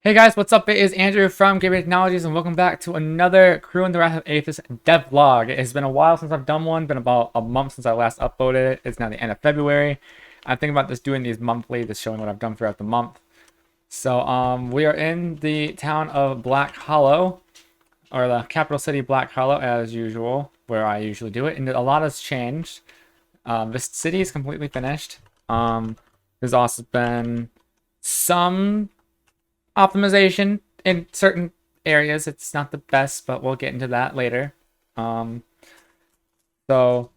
Hey guys, what's up? It is Andrew from Game Technologies, and welcome back to another Crew in the Wrath of Aethys devlog. It has been a while since I've done one, been about a month since I last uploaded it. It's now the end of February. I'm thinking about just doing these monthly, just showing what I've done throughout the month. So, we are in the town of Black Hollow, or the capital city Black Hollow, as usual, where I usually do it, and a lot has changed. This city is completely finished. There's also been some optimization in certain areas. It's not the best, but we'll get into that later. Um, so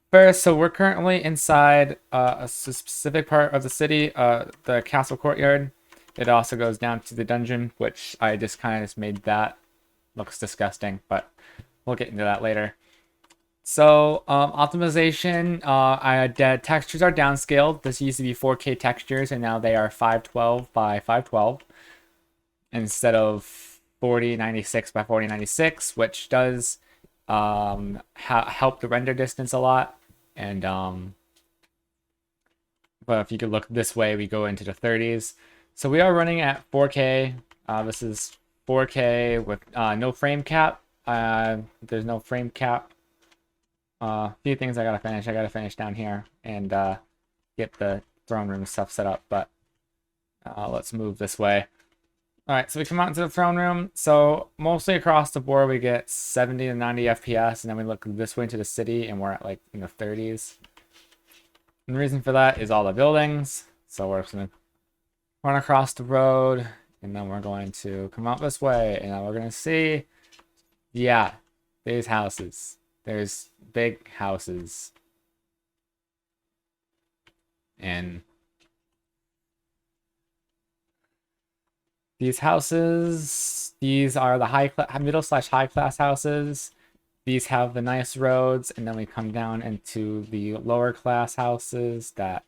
first, we're currently inside a specific part of the city, the castle courtyard. It also goes down to the dungeon, which I just kind of just made that. Looks disgusting, but we'll get into that later. So, optimization, textures are downscaled. This used to be 4K textures, and now they are 512 by 512 instead of 4096 by 4096, which does help the render distance a lot. And but if you could look this way, we go into the 30s. So we are running at 4K. This is 4K with no frame cap. There's no frame cap. A few things I gotta finish. I gotta finish down here and get the throne room stuff set up. But let's move this way. All right, so we come out into the throne room. So mostly across the board, we get 70 to 90 FPS, and then we look this way into the city, and we're at like in the 30s. And the reason for that is all the buildings. So we're just gonna run across the road, and then we're going to come out this way, and then we're gonna see, yeah, there's houses. There's big houses, and these houses, these are the middle/high class houses. These have the nice roads, and then we come down into the lower class houses that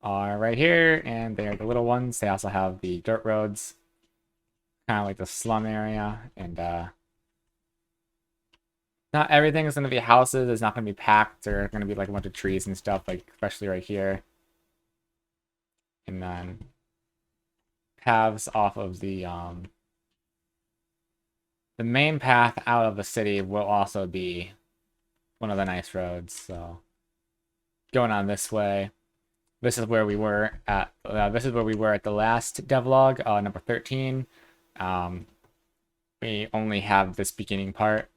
are right here, and they're the little ones. They also have the dirt roads, kind of like the slum area, and not everything is going to be houses. It's not going to be packed. There are going to be like a bunch of trees and stuff, like especially right here. And then paths off of the main path out of the city will also be one of the nice roads. So going on this way, this is where we were at. This is where we were at the last devlog, number 13. We only have this beginning part,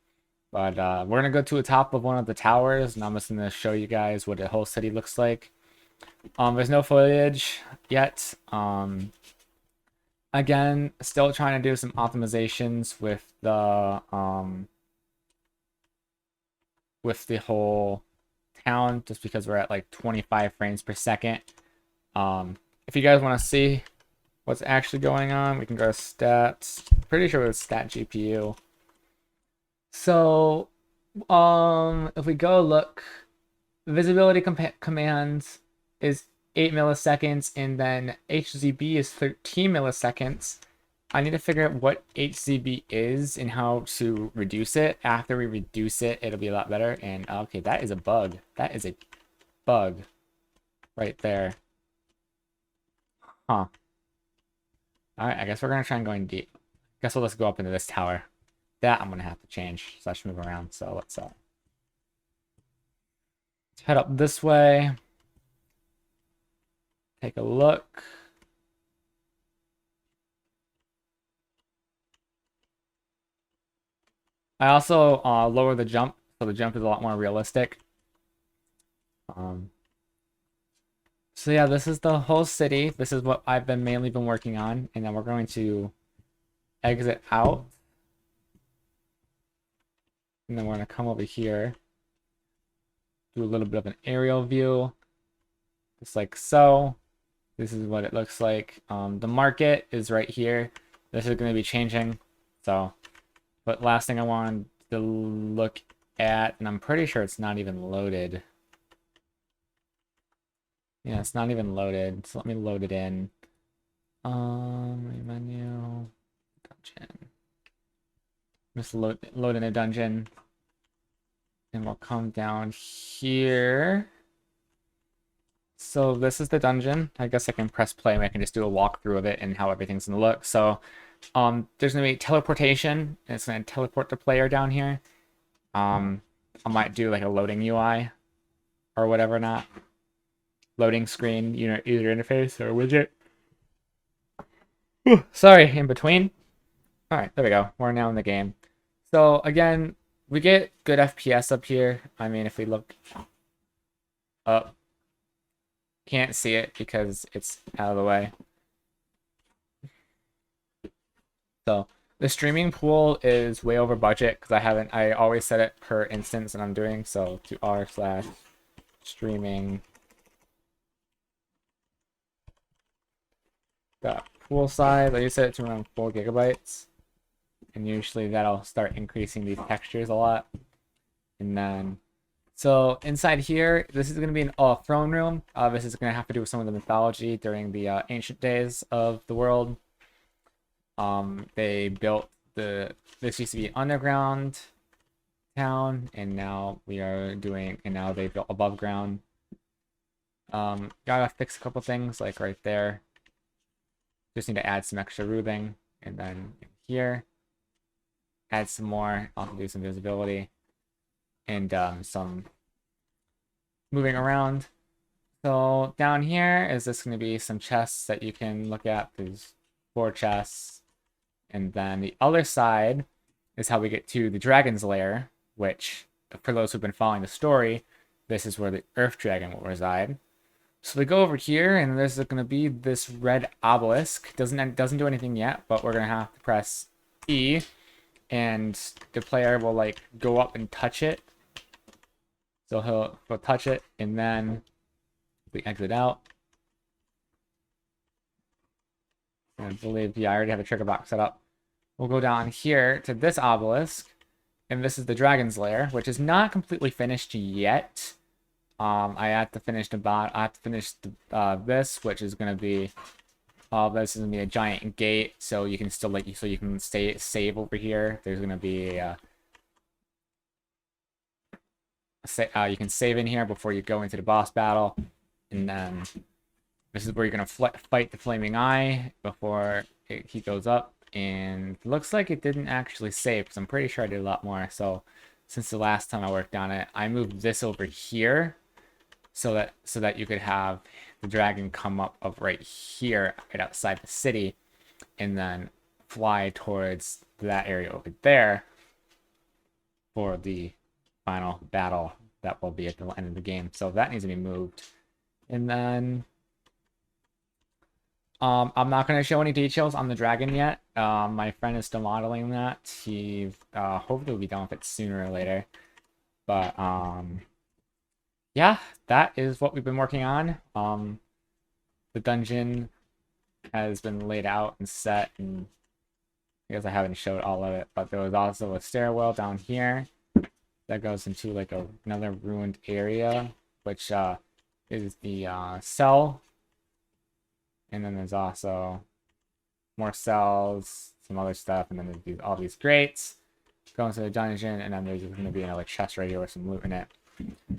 but we're gonna go to the top of one of the towers, and I'm just gonna show you guys what the whole city looks like. There's no foliage yet. Again, still trying to do some optimizations with the whole town, just because we're at like 25 frames per second. If you guys want to see what's actually going on, we can go to stats. Pretty sure it's stat GPU. So, if we go look, visibility commands is 8 milliseconds, and then HZB is 13 milliseconds. I need to figure out what HZB is and how to reduce it. After we reduce it, it'll be a lot better. And okay, that is a bug. That is a bug right there. Huh. Alright, I guess we're gonna try and go in deep. Guess we'll just go up into this tower. That I'm gonna have to change, so I should move around. So let's head up this way. Take a look. I also lower the jump, so the jump is a lot more realistic. So yeah, this is the whole city. This is what I've mainly been working on, and then we're going to exit out. And then we're going to come over here, do a little bit of an aerial view, just like so. This is what it looks like. The market is right here. This is going to be changing. So, but last thing I wanted to look at, and I'm pretty sure it's not even loaded. Yeah, it's not even loaded. So let me load it in. Menu, dungeon. Just load in a dungeon. And we'll come down here. So this is the dungeon. I guess I can press play and I can just do a walkthrough of it and how everything's gonna look. So there's gonna be teleportation, and it's gonna teleport the player down here. I might do like a loading UI or whatever, not loading screen, user interface or widget. Sorry, in between. All right, there we go. We're now in the game. So again, we get good FPS up here. I mean, if we look up, can't see it because it's out of the way. So the streaming pool is way over budget because I always set it per instance, and I'm doing so to r/streaming. The pool size, I set it to around 4 gigabytes. And usually that'll start increasing these textures a lot. And then, so inside here, this is going to be an throne room. This is going to have to do with some of the mythology during the ancient days of the world. They built this used to be an underground town, and now they built above ground. Gotta fix a couple things, like right there. Just need to add some extra roofing, and then here, add some more. Also do some visibility and some moving around. So down here is this going to be some chests that you can look at. There's 4 chests. And then the other side is how we get to the dragon's lair, which, for those who've been following the story, this is where the earth dragon will reside. So we go over here, and there's going to be this red obelisk. Doesn't do anything yet, but we're going to have to press E, and the player will like go up and touch it. So he'll touch it, and then we exit out. I believe, yeah, I already have a trigger box set up. We'll go down here to this obelisk, and this is the dragon's lair, which is not completely finished yet. I have to finish this, which is gonna be this is gonna be a giant gate, so you can still you can save over here. There's gonna be you can save in here before you go into the boss battle, and then this is where you're gonna fight the flaming eye before he goes up. And it looks like it didn't actually save, because I'm pretty sure I did a lot more. So since the last time I worked on it, I moved this over here so that you could have the dragon come up right here, right outside the city, and then fly towards that area over there for the final battle that will be at the end of the game. So that needs to be moved. And then I'm not going to show any details on the dragon yet. My friend is still modeling that. He hopefully will be done with it sooner or later. But yeah, that is what we've been working on. The dungeon has been laid out and set, and I guess I haven't showed all of it, but there was also a stairwell down here that goes into like another ruined area, which is the cell. And then there's also more cells, some other stuff, and then there's all these grates. Go into the dungeon, and then there's going to be another chest right here with some loot in it.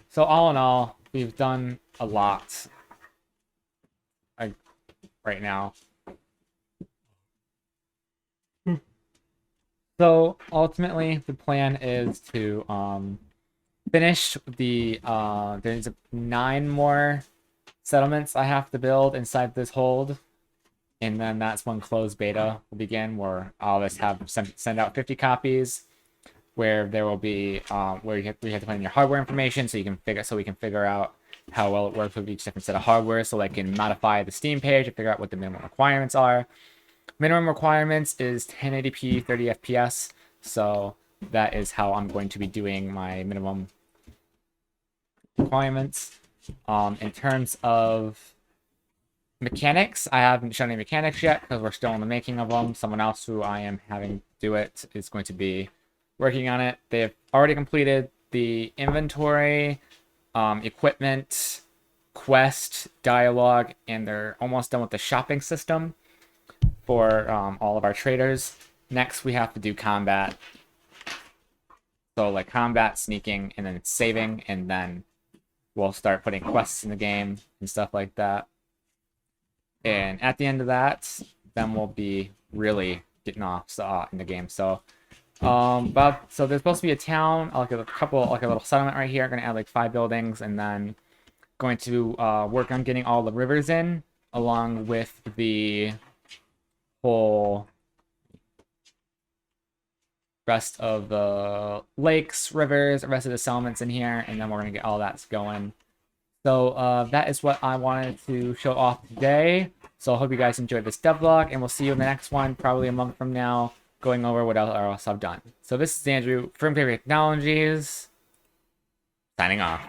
So all in all, we've done a lot right now. So ultimately, the plan is to finish the there's 9 more settlements I have to build inside this hold, and then that's when closed beta will begin, where I'll just send out 50 copies, where there will be where you have to put in your hardware information so we can figure out how well it works with each different set of hardware, so I can modify the Steam page and figure out what the minimum requirements are. Minimum requirements is 1080p 30 FPS, so that is how I'm going to be doing my minimum requirements. In terms of mechanics, I haven't shown any mechanics yet because we're still in the making of them. Someone else who I am having do it is going to be working on it. They have already completed the inventory, equipment, quest, dialogue, and they're almost done with the shopping system for all of our traders. Next, we have to do combat. So like combat, sneaking, and then saving, and then we'll start putting quests in the game and stuff like that. And at the end of that, then we'll be really getting off in the game. So, so there's supposed to be a town, like a little settlement right here. I'm gonna add like 5 buildings, and then going to work on getting all the rivers in, along with the whole rest of the lakes, rivers, the rest of the settlements in here, and then we're gonna get all that going. So that is what I wanted to show off today. So I hope you guys enjoyed this devlog, and we'll see you in the next one, probably a month from now, going over what else I've done. So this is Andrew from Devlog Technologies, signing off.